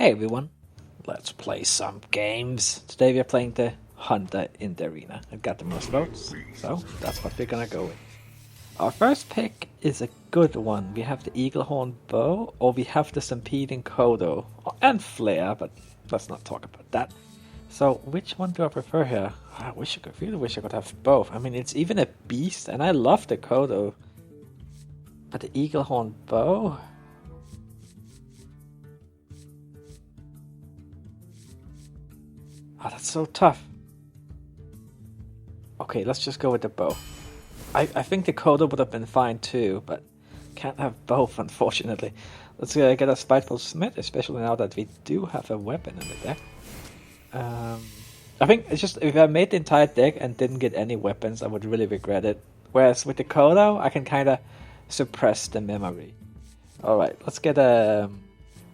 Hey everyone, let's play some games. Today we are playing the Hunter in the arena. It got the most votes, so that's what we're gonna go with. Our first pick is a good one. We have the Eaglehorn Bow, or we have the Stampeding Kodo, and Flare, but let's not talk about that. So which one do I prefer here? I really wish I could have both. I mean, it's even a beast, and I love the Kodo. But the Eaglehorn Bow? Oh, that's so tough. Okay, let's just go with the bow. I think the Kodo would have been fine too, but can't have both, unfortunately. Let's get a Spiteful Smith, especially now that we do have a weapon in the deck. I think it's just, if I made the entire deck and didn't get any weapons, I would really regret it. Whereas with the Kodo, I can kind of suppress the memory. Alright, let's get a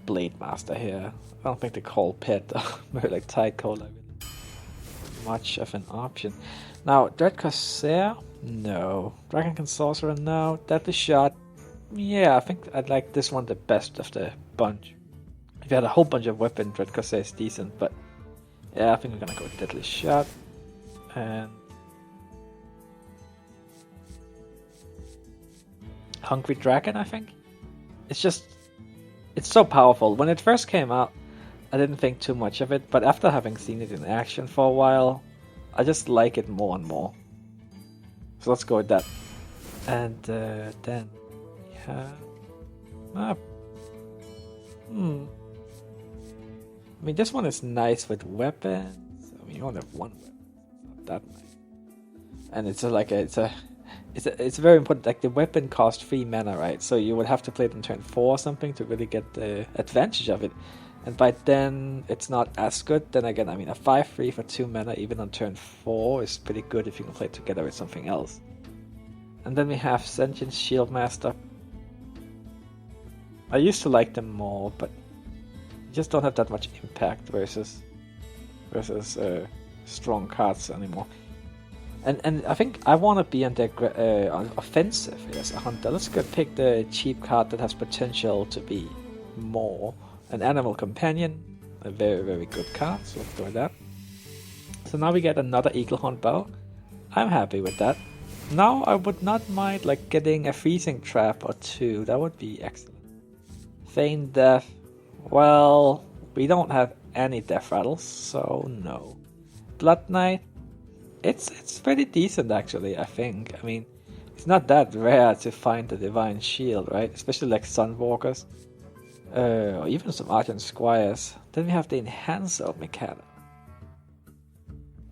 Blade Master here. I don't think the Cold Pit or like Tide Cold are much of an option. Now, Dread Corsair? No. Dragonkin Sorcerer? No. Deadly Shot? Yeah, I think I'd like this one the best of the bunch. If you had a whole bunch of weapons, Dread Corsair is decent, but yeah, I think we're gonna go with Deadly Shot. And Hungry Dragon, I think. It's so powerful. When it first came out, I didn't think too much of it, but after having seen it in action for a while, I just like it more and more. So let's go with that. And then we have... I mean, this one is nice with weapons. I mean, you only have one weapon. It's not that nice. And it's very important. Like, the weapon costs 3 mana, right? So you would have to play it on turn 4 or something to really get the advantage of it. And by then, it's not as good. Then again, I mean, a 5/3 for 2 mana, even on turn 4, is pretty good if you can play it together with something else. And then we have Sentient Shieldmaster. I used to like them more, but just don't have that much impact versus strong cards anymore. And I think I want to be on the offensive as a hunter. Let's go pick the cheap card that has potential to be more. An Animal Companion, a very, very good card, so let's go with that. So now we get another Eaglehorn Bow. I'm happy with that. Now I would not mind like getting a Freezing Trap or 2, that would be excellent. Feign Death, well, we don't have any Death Rattles, so no. Blood Knight, it's pretty decent actually, I think. I mean, it's not that rare to find the Divine Shield, right? Especially like Sunwalkers. Or even some Argent Squires. Then we have the Enhancer mechanic.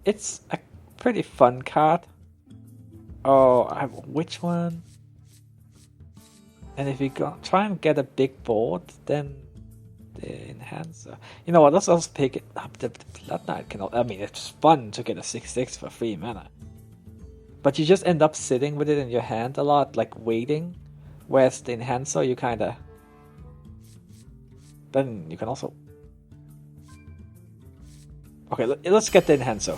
It's a pretty fun card. Oh, which one? And if we try and get a big board, then the Enhancer. You know what? Let's also pick it up. The Blood Knight I mean, it's fun to get a 6/6 for 3 mana. But you just end up sitting with it in your hand a lot, like waiting. Whereas the Enhancer, you kinda. Then you can also... Okay, let's get the Enhancer.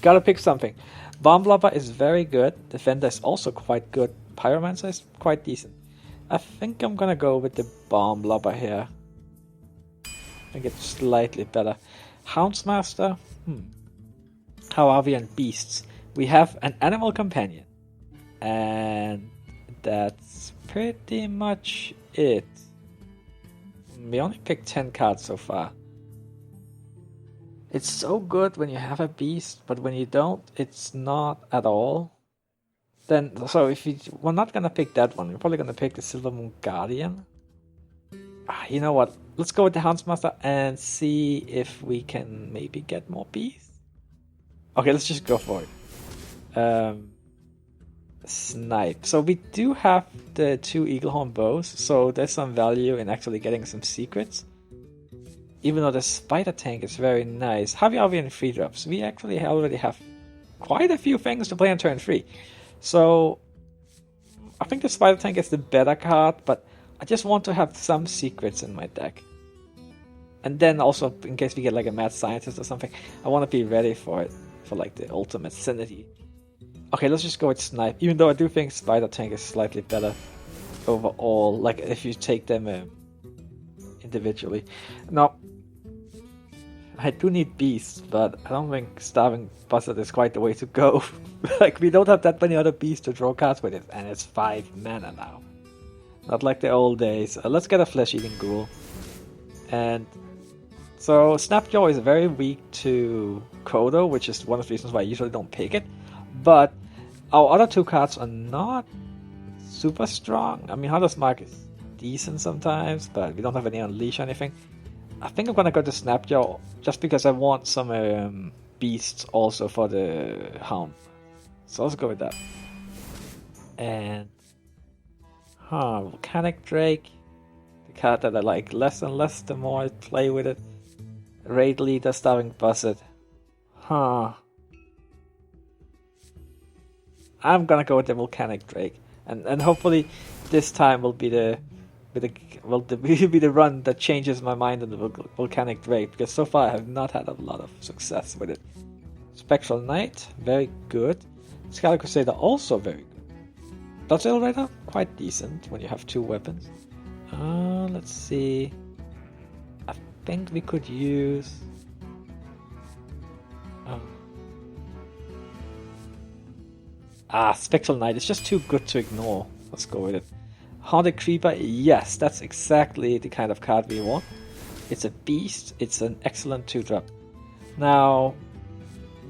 Gotta pick something. Bomb Lobber is very good. Defender is also quite good. Pyromancer is quite decent. I think I'm gonna go with the Bomb Lobber here. I think it's slightly better. Houndsmaster? How are we on beasts? We have an Animal Companion. And that's pretty much it. We only picked 10 cards so far. It's so good when you have a beast, but when you don't, it's not at all. Then, so if we're not gonna pick that one, we're probably gonna pick the Silvermoon Guardian. You know what? Let's go with the Houndsmaster and see if we can maybe get more beasts. Okay, let's just go for it. Snipe. So we do have the 2 Eaglehorn Bows, so there's some value in actually getting some secrets. Even though the Spider Tank is very nice. How are we in 3 drops? We actually already have quite a few things to play on turn 3. So I think the Spider Tank is the better card, but I just want to have some secrets in my deck. And then also, in case we get like a Mad Scientist or something, I want to be ready for it, for like the ultimate sanity. Okay, let's just go with Snipe, even though I do think Spider Tank is slightly better overall, like if you take them in individually. Now, I do need beasts, but I don't think Starving Buzzard is quite the way to go. Like, we don't have that many other beasts to draw cards with it, and it's 5 mana now. Not like the old days. Let's get a Flesh-Eating Ghoul. And so Snapjaw is very weak to Kodo, which is one of the reasons why I usually don't pick it. But our other 2 cards are not super strong. I mean, Hunter's Mark is decent sometimes, but we don't have any Unleash or anything. I think I'm gonna go to Snapjaw just because I want some beasts also for the Hound. So let's go with that. And Volcanic Drake, the card that I like less and less the more I play with it. Raid Leader, Starving Buzzard. I'm gonna go with the Volcanic Drake, and hopefully this time will be the run that changes my mind on the Volcanic Drake, because so far I have not had a lot of success with it. Spectral Knight, very good. Scarlet Crusader, also very good. Bloodsail Raider, quite decent when you have 2 weapons. Let's see. I think we could use... Spectral Knight is just too good to ignore. Let's go with it. Haunted Creeper, yes, that's exactly the kind of card we want. It's a beast, it's an excellent 2-drop. Now,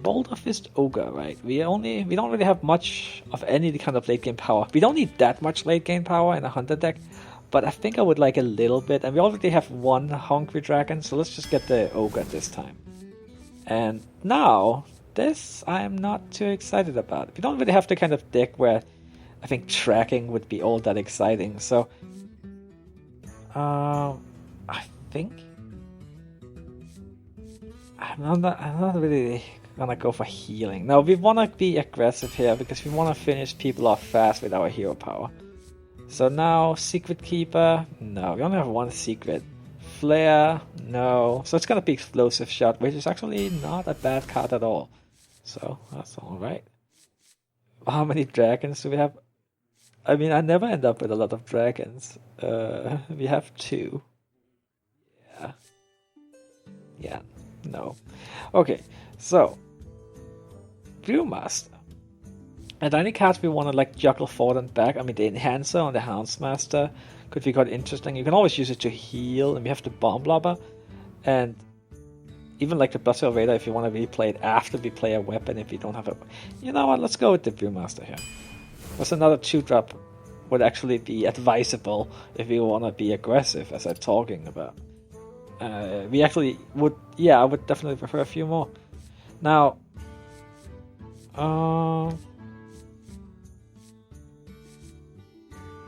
Boulder Fist Ogre, right? We don't really have much of any kind of late game power. We don't need that much late game power in a Hunter deck, but I think I would like a little bit, and we already have 1 Hungry Dragon, so let's just get the Ogre this time. And now, this I am not too excited about. We don't really have the kind of deck where I think tracking would be all that exciting, so I think I'm not really gonna go for healing. Now we wanna be aggressive here because we wanna finish people off fast with our hero power. So now Secret Keeper, no, we only have 1 secret. Flare, no. So it's gonna be Explosive Shot, which is actually not a bad card at all. So that's alright. How many dragons do we have? I mean, I never end up with a lot of dragons. We have 2. Yeah, no. Okay, so Brewmaster. And any cards we want to like juggle forward and back. I mean, the Enhancer on the Houndsmaster could be quite interesting. You can always use it to heal, and we have the Bomb Lobber, and even like the Bloodsail Raider if you want to replay it after we play a weapon. If you don't have a, you know what? Let's go with the Brewmaster here. What's another 2-drop would actually be advisable if you want to be aggressive, as I'm talking about. We actually would, I would definitely prefer a few more. Now,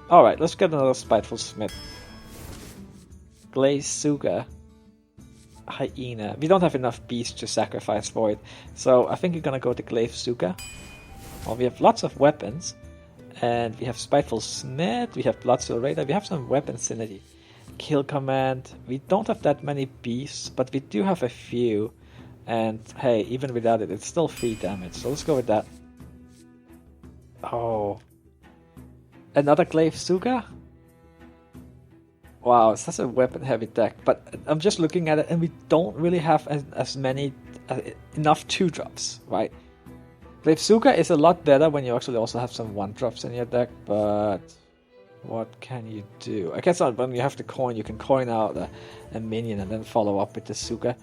alright, let's get another Spiteful Smith. Glaze-Suga. Hyena. We don't have enough beasts to sacrifice for it, so I think we're gonna go to Glaze-Suga. Well, we have lots of weapons, and we have Spiteful Smith, we have Bloodsail Raider, we have some weapon synergy. Kill Command, we don't have that many beasts, but we do have a few, and hey, even without it, it's still 3 damage, so let's go with that. Oh. Another Glaze-Suga? Wow, it's such a weapon-heavy deck, but I'm just looking at it, and we don't really have as many, enough 2-drops, right? Glaze-Suga is a lot better when you actually also have some 1-drops in your deck, but what can you do? I guess when you have the coin, you can coin out a minion and then follow up with the Suga.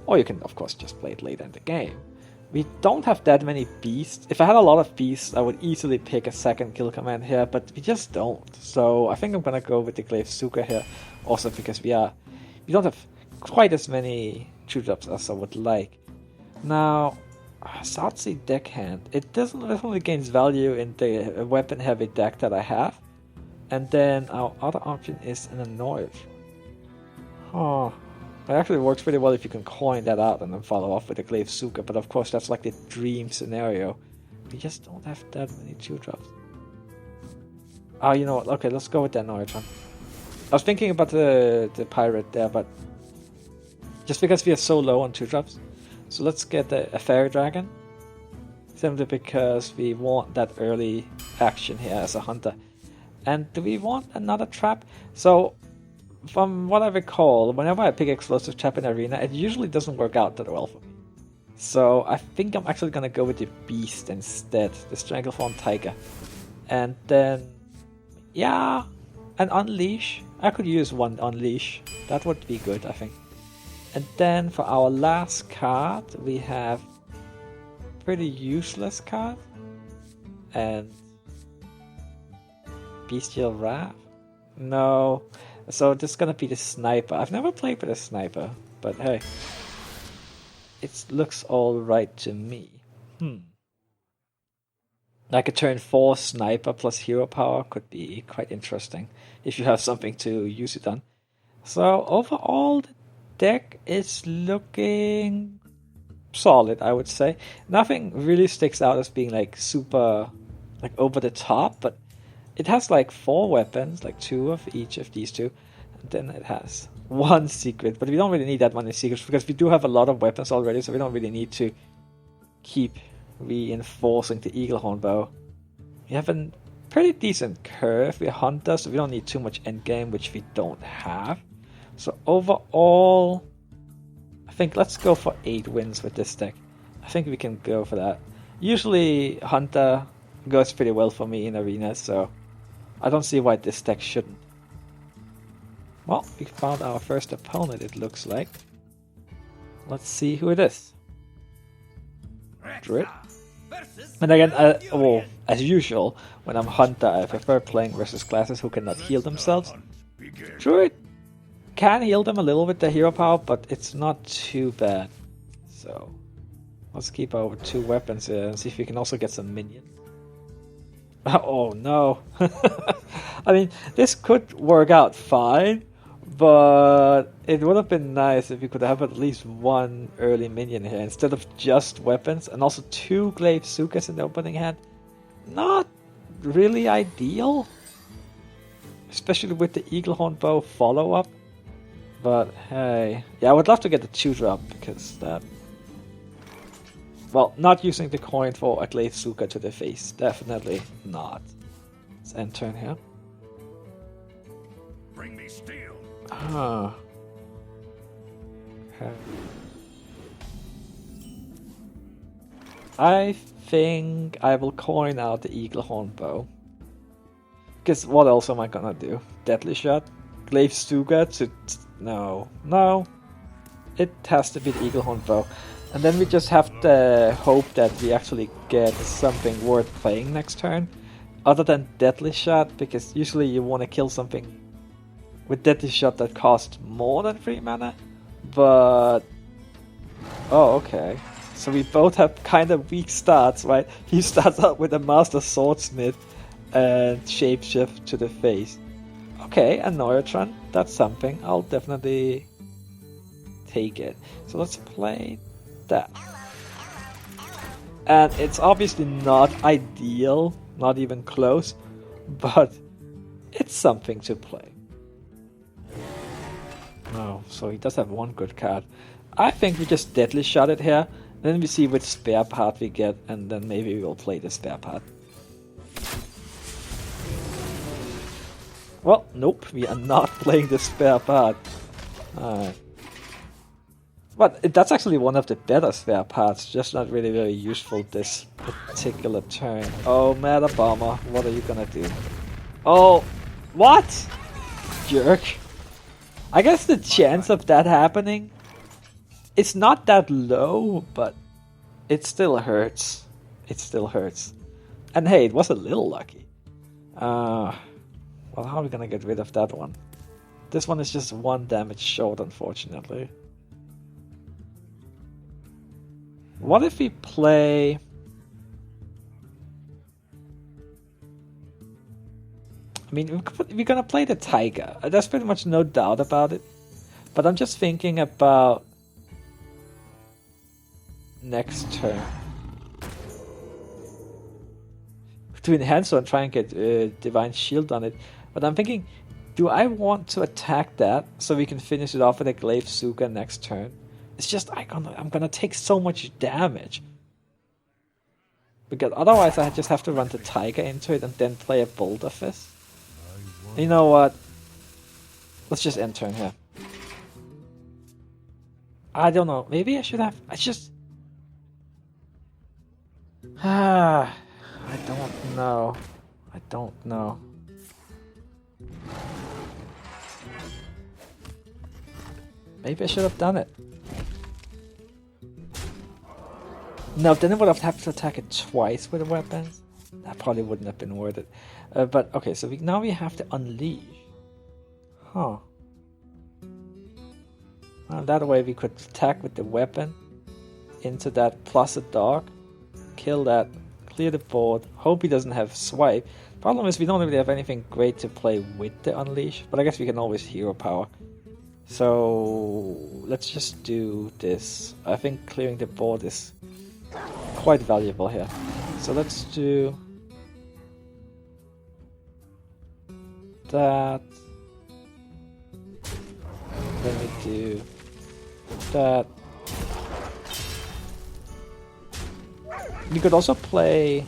Or you can, of course, just play it later in the game. We don't have that many beasts. If I had a lot of beasts, I would easily pick a second kill command here, but we just don't. So I think I'm gonna go with the Glaze-Suga here, also because we don't have quite as many 2-drops as I would like. Now, Southsea Deckhand, it definitely gains value in the weapon-heavy deck that I have. And then our other option is an Annoyed. It actually works pretty well if you can coin that out and then follow off with a Glaze-Suga, but of course that's like the dream scenario. We just don't have that many 2-drops. Oh, you know what? Okay, let's go with the Annoyed one. I was thinking about the Pirate there, but just because we are so low on 2-drops. So let's get a Fairy Dragon. Simply because we want that early action here as a hunter. And do we want another trap? So from what I recall, whenever I pick Explosive Trap in Arena, it usually doesn't work out that well for me. So I think I'm actually gonna go with the Beast instead, the Strangleform Tiger. And then, yeah, an Unleash. I could use one Unleash. That would be good, I think. And then for our last card, we have pretty useless card. And Bestial Wrath? No. So this is gonna be the Sniper. I've never played with a Sniper, but hey. It looks alright to me. Like a turn 4 Sniper plus Hero Power could be quite interesting if you have something to use it on. So overall, the deck is looking solid, I would say. Nothing really sticks out as being like super, like over the top, but it has like 4 weapons, like 2 of each of these two, and then it has 1 secret, but we don't really need that many secrets because we do have a lot of weapons already, so we don't really need to keep reinforcing the Eaglehorn Bow. We have a pretty decent curve. We're Hunter, so we don't need too much endgame, which we don't have. So overall, I think let's go for 8 wins with this deck. I think we can go for that. Usually Hunter goes pretty well for me in Arena, so I don't see why this deck shouldn't. Well, we found our first opponent, it looks like. Let's see who it is. Druid. And again, well, as usual, when I'm Hunter, I prefer playing versus classes who cannot heal themselves. Druid can heal them a little with the hero power, but it's not too bad. So, let's keep our 2 weapons here and see if we can also get some minions. Oh no. I mean, this could work out fine, but it would have been nice if we could have at least 1 early minion here instead of just weapons, and also 2 Glaive Sukas in the opening hand. Not really ideal, especially with the Eaglehorn Bow follow-up. But hey, yeah, I would love to get the 2-drop because that... Well, not using the coin for a Glaive Suka to the face. Definitely not. Let's end turn here. Bring me steel. Ah. Okay. I think I will coin out the Eaglehorn Bow. Because what else am I gonna do? Deadly Shot? Glaive Suga to... No. No. It has to be the Eaglehorn Bow. And then we just have to hope that we actually get something worth playing next turn. Other than Deadly Shot, because usually you want to kill something with Deadly Shot that costs more than 3 mana. But... Oh, okay. So we both have kind of weak starts, right? He starts out with a Master Swordsmith and Shapeshift to the face. Okay, a Neurotron. That's something. I'll definitely take it. So let's play that. And it's obviously not ideal, not even close, but it's something to play. Oh, so he does have 1 good card. I think we just Deadly Shot it here, then we see which spare part we get, and then maybe we will play the spare part. Well, nope, we are not playing the spare part. Alright. But that's actually one of the better spare parts, just not really very useful this particular turn. Oh, Meta Bomber, what are you gonna do? Oh, what? Jerk. I guess the chance of that happening, it's not that low, but it still hurts. It still hurts. And hey, it was a little lucky. Well, how are we gonna get rid of that one? This one is just 1 damage short, unfortunately. What if we play... I mean, we're gonna play the Tiger. There's pretty much no doubt about it. But I'm just thinking about... next turn. To enhance and try and get Divine Shield on it. But I'm thinking, do I want to attack that so we can finish it off with a Glaive Suga next turn? It's just I'm gonna take so much damage. Because otherwise I just have to run the Tiger into it and then play a Boulder Fist. You know what? Let's just end turn here. I don't know. Maybe I should have. I just. I don't know. I don't know. Maybe I should have done it. No, then I would have had to attack it twice with the weapons. That probably wouldn't have been worth it. But okay, so now we have to unleash. Huh. Well, that way we could attack with the weapon into that plus a dog, kill that, clear the board, hope he doesn't have swipe. Problem is we don't really have anything great to play with the unleash, but I guess we can always hero power. So let's just do this. I think clearing the board is quite valuable here. So let's do that. Then we do that. We could also play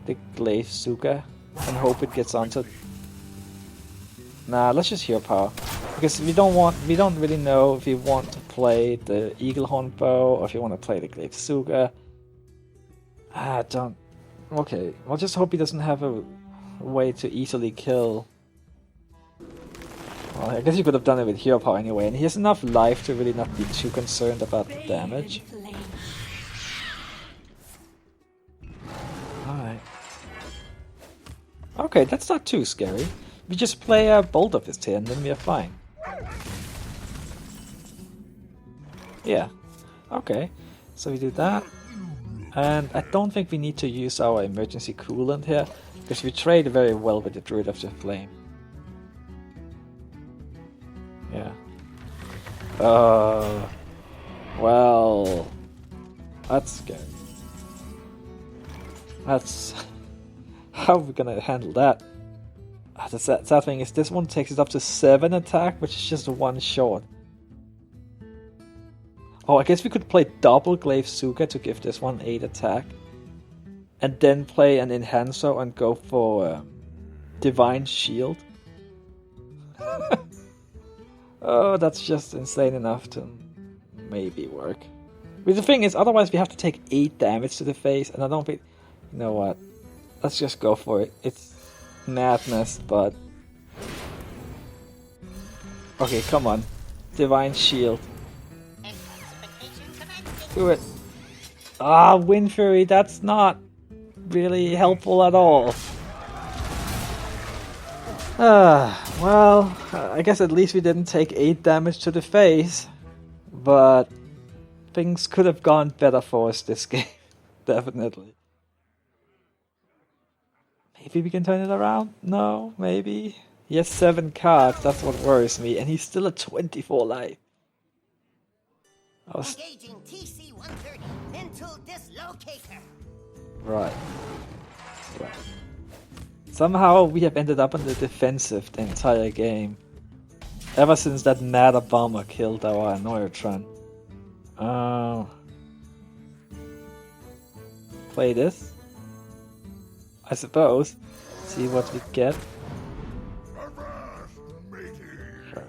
the Glaive Suka and hope it gets onto. Nah, let's just hero power. Because we don't really know if we want to play the Eaglehorn Bow or if you want to play the Glaive Suka. Okay, we'll just hope he doesn't have a way to easily kill. Well, I guess you could have done it with hero power anyway, and he has enough life to really not be too concerned about the damage. Alright. Okay, that's not too scary. We just play a Bolt of Fist here and then we are fine. Yeah. Okay. So we do that. And I don't think we need to use our emergency coolant here, because we trade very well with the Druid of the Flame. Yeah. Well, that's scary. That's... How are we gonna handle that? The sad thing is this one takes it up to 7 attack, which is just 1 shot. Oh, I guess we could play double Glaive Suka to give this one 8 attack. And then play an Enhancer and go for Divine Shield. Oh, that's just insane enough to maybe work. But the thing is, otherwise we have to take 8 damage to the face, and I don't think... You know what? Let's just go for it. It's madness, but... Okay, come on. Divine Shield. Do it. Ah, Wind Fury, that's not really helpful at all. Well, I guess at least we didn't take 8 damage to the face. But things could have gone better for us this game. Definitely. Maybe we can turn it around? No, maybe. He has 7 cards, that's what worries me, and he's still at 24 life. Engaging TC-130 mental dislocator. Right. Somehow we have ended up on the defensive the entire game. Ever since that Matter Bomber killed our Neurotron. Play this, I suppose. See what we get. Sure.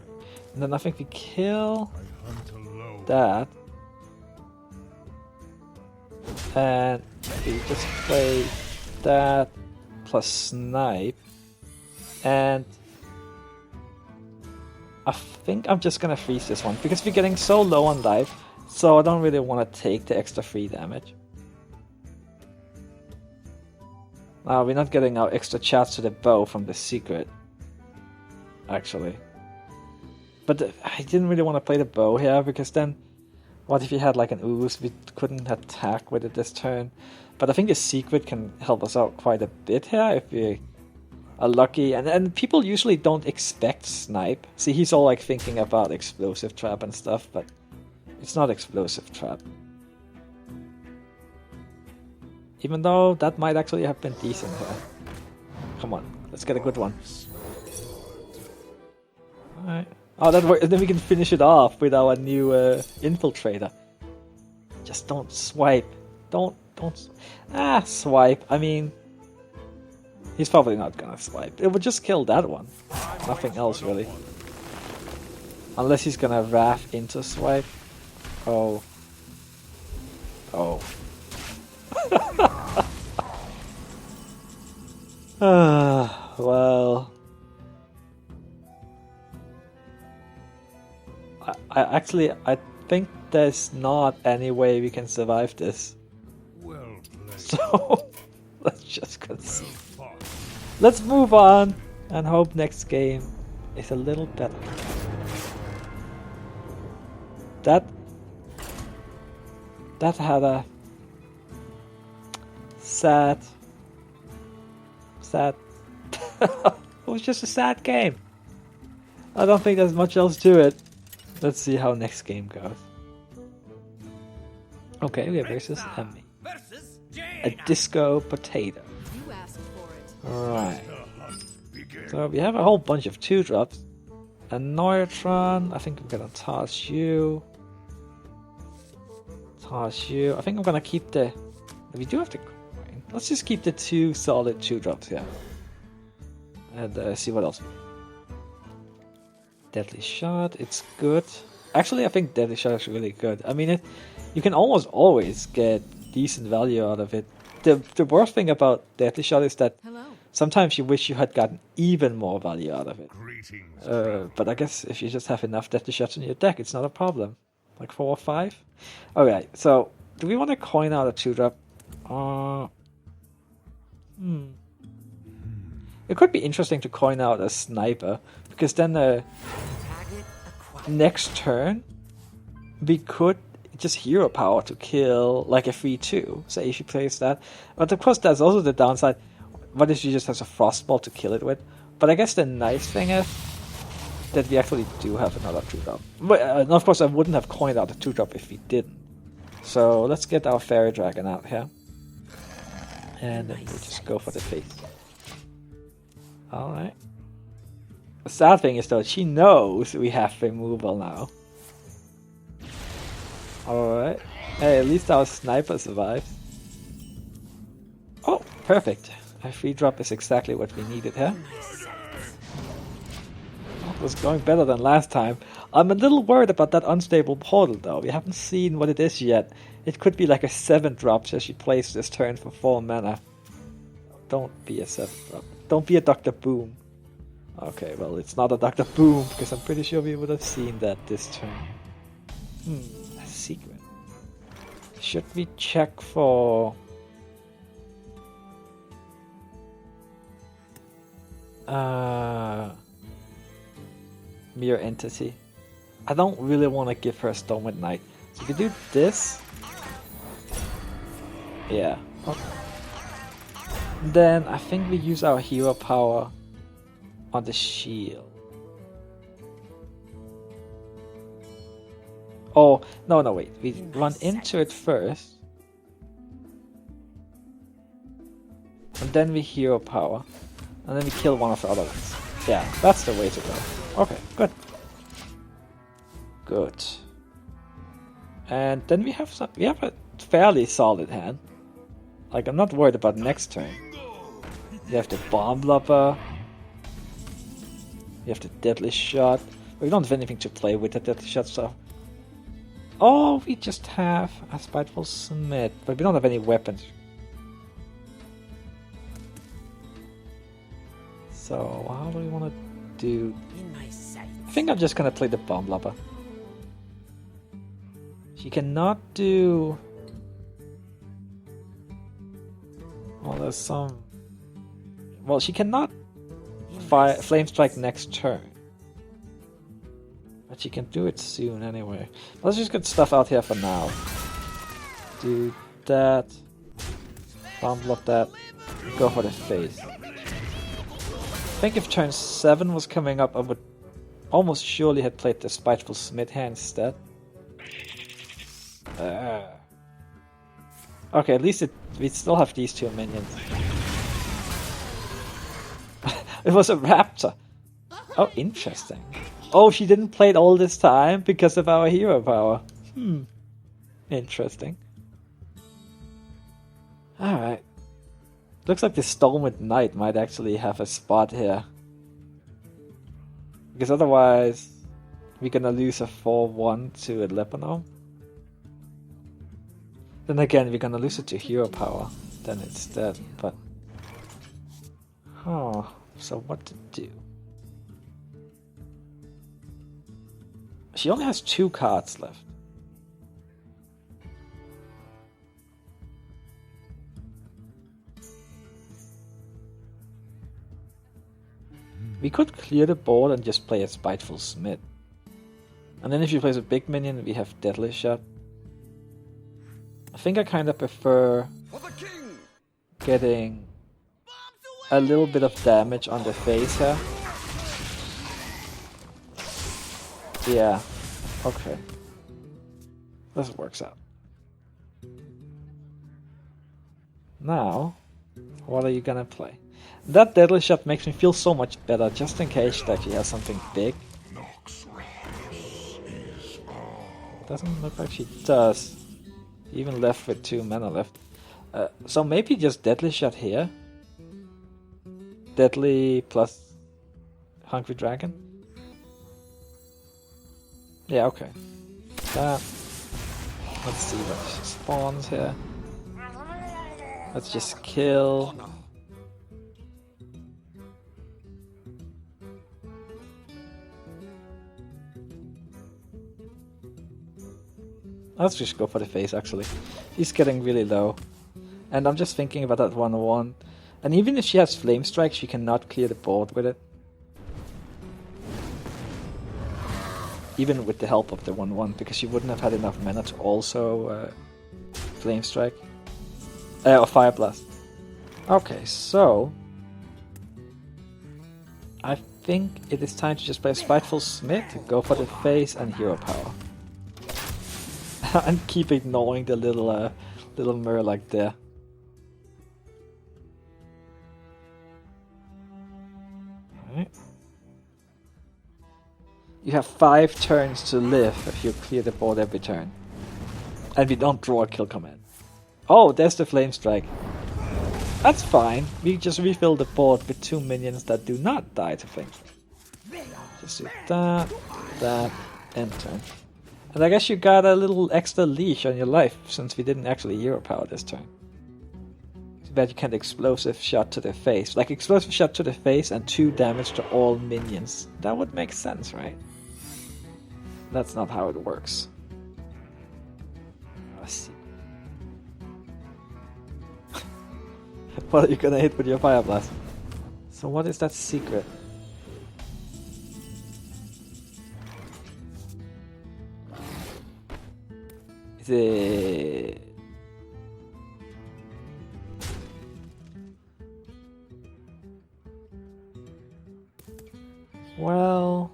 And then I think we kill that. And we just play that plus snipe. And I think I'm just gonna freeze this one because we're getting so low on life, so I don't really want to take the extra free damage. Now we're not getting our extra charge to the bow from the secret, actually. But I didn't really want to play the bow here because then, what if you had like an ooze? We couldn't attack with it this turn. But I think the secret can help us out quite a bit here if we are lucky. And people usually don't expect snipe. See, he's all like thinking about explosive trap and stuff, but it's not explosive trap. Even though that might actually have been decent here. Come on, let's get a good one. Alright. Oh, that works. Then we can finish it off with our new infiltrator. Just don't swipe. Don't. Swipe. I mean, he's probably not gonna swipe. It would just kill that one. Nothing else really. Unless he's gonna Wrath into swipe. Oh. Oh. Well. I think there's not any way we can survive this. Well played. So let's just concede. Let's move on and hope next game is a little better. That had a sad it was just a sad game. I don't think there's much else to it. Let's see how next game goes. Okay, we have versus Emmy. A disco potato. You asked for it. Alright. So we have a whole bunch of 2-drops. A Neutron. I think I'm gonna toss you. Toss you. I think I'm gonna keep the... We do have the coin. Let's just keep the 2 solid 2-drops here. And see what else. Deadly Shot, it's good. Actually, I think Deadly Shot is really good. I mean, you can almost always get decent value out of it. The worst thing about Deadly Shot is that sometimes you wish you had gotten even more value out of it. But I guess if you just have enough Deadly Shots in your deck, it's not a problem. Like 4 or 5? Alright, so do we want to coin out a 2-drop? It could be interesting to coin out a Sniper, because then next turn we could just hero power to kill like a 3-2. Say if she plays that. But of course there's also the downside. What if she just has a Frostball to kill it with? But I guess the nice thing is that we actually do have another 2-drop. But of course I wouldn't have coined out a 2-drop if we didn't. So let's get our Fairy Dragon out here. And then we'll just go for the face. Alright. The sad thing is though, she knows we have removal now. Alright. Hey, at least our Sniper survives. Oh, perfect. A 3-drop is exactly what we needed here. It was going better than last time. I'm a little worried about that unstable portal though. We haven't seen what it is yet. It could be like a 7-drop so she plays this turn for 4 mana. Don't be a 7-drop. Don't be a Dr. Boom. Okay, well, it's not a Dr. Boom, because I'm pretty sure we would have seen that this turn. A secret. Should we check for... Mirror Entity? I don't really want to give her a Storm at Night. So we can do this. Yeah. Okay. Then I think we use our hero power on the shield. Oh, no, wait. We run into it first. And then we hero power. And then we kill one of the other ones. Yeah, that's the way to go. Okay, good. Good. And then we have a fairly solid hand. Like, I'm not worried about next turn. You have the Bomb Lopper. You have the Deadly Shot. We don't have anything to play with the Deadly Shot, so... Oh, we just have a Spiteful Smith, but we don't have any weapons. So, how do we want to do... I think I'm just gonna play the Bomb Lopper. She cannot do... Well, there's some... Well, she cannot Flame Strike next turn. But she can do it soon anyway. Let's just get stuff out here for now. Do that. Bomb block that. Go for the face. I think if turn 7 was coming up, I would almost surely have played the Spiteful Smith hand instead. Okay, at least we still have these 2 minions. It was a raptor. Oh, interesting. Oh, she didn't play it all this time because of our hero power. Interesting. Alright. Looks like the Storm at Night might actually have a spot here. Because otherwise... we're gonna lose a 4-1 to a Lebanon. Then again, we're gonna lose it to hero power. Then it's dead, but... Oh, so what to do? She only has 2 cards left. We could clear the board and just play a Spiteful Smith. And then if she plays a big minion, we have Deadly Shot. I think I kind of prefer getting a little bit of damage on the face here. Yeah, okay. This works out. Now, what are you gonna play? That Deadly Shot makes me feel so much better, just in case that she has something big. Doesn't look like she does. Even left with 2 mana left. So maybe just Deadly Shot here. Deadly plus Hungry Dragon. Yeah, okay. Let's see what spawns here. Let's just kill. Let's just go for the face, actually. He's getting really low. And I'm just thinking about that 1-1. And even if she has Flame Strike, she cannot clear the board with it. Even with the help of the 1-1, because she wouldn't have had enough mana to also Flame Strike. Or Fire Blast. Okay, so... I think it is time to just play Spiteful Smith, go for the face and hero power. And keep ignoring the little Murloc there. Alright. You have 5 turns to live if you clear the board every turn. And we don't draw a kill command. Oh, there's the Flame Strike. That's fine. We just refill the board with 2 minions that do not die to Flame Strike. Just do that, and turn. And I guess you got a little extra leash on your life, since we didn't actually hero power this turn. Too bad you can't Explosive Shot to the face. Like Explosive Shot to the face and 2 damage to all minions. That would make sense, right? That's not how it works. Let's see. What are you gonna hit with your Fire Blast? So what is that secret? Is it... Well...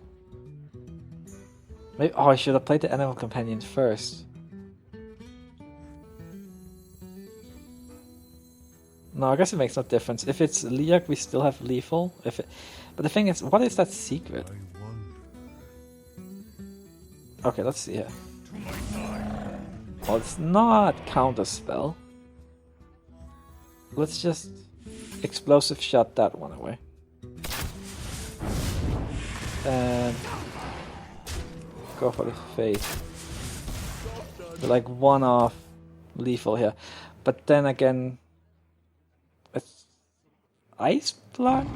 Maybe... Oh, I should have played the Animal Companion first. No, I guess it makes no difference. If it's Liak, we still have lethal. But the thing is, what is that secret? Okay, let's see here. Well, it's not counter spell. Let's just Explosive Shot that one away. And go for the face. We're like 1 off lethal here. But then again, it's Ice Block?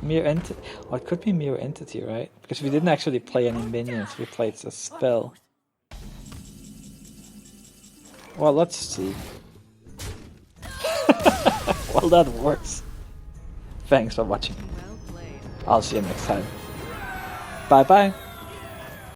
Mirror Entity? Oh, it could be Mirror Entity, right? Because we didn't actually play any minions, we played a spell. Well, let's see. Well, that works. Thanks for watching. I'll see you next time. Bye bye.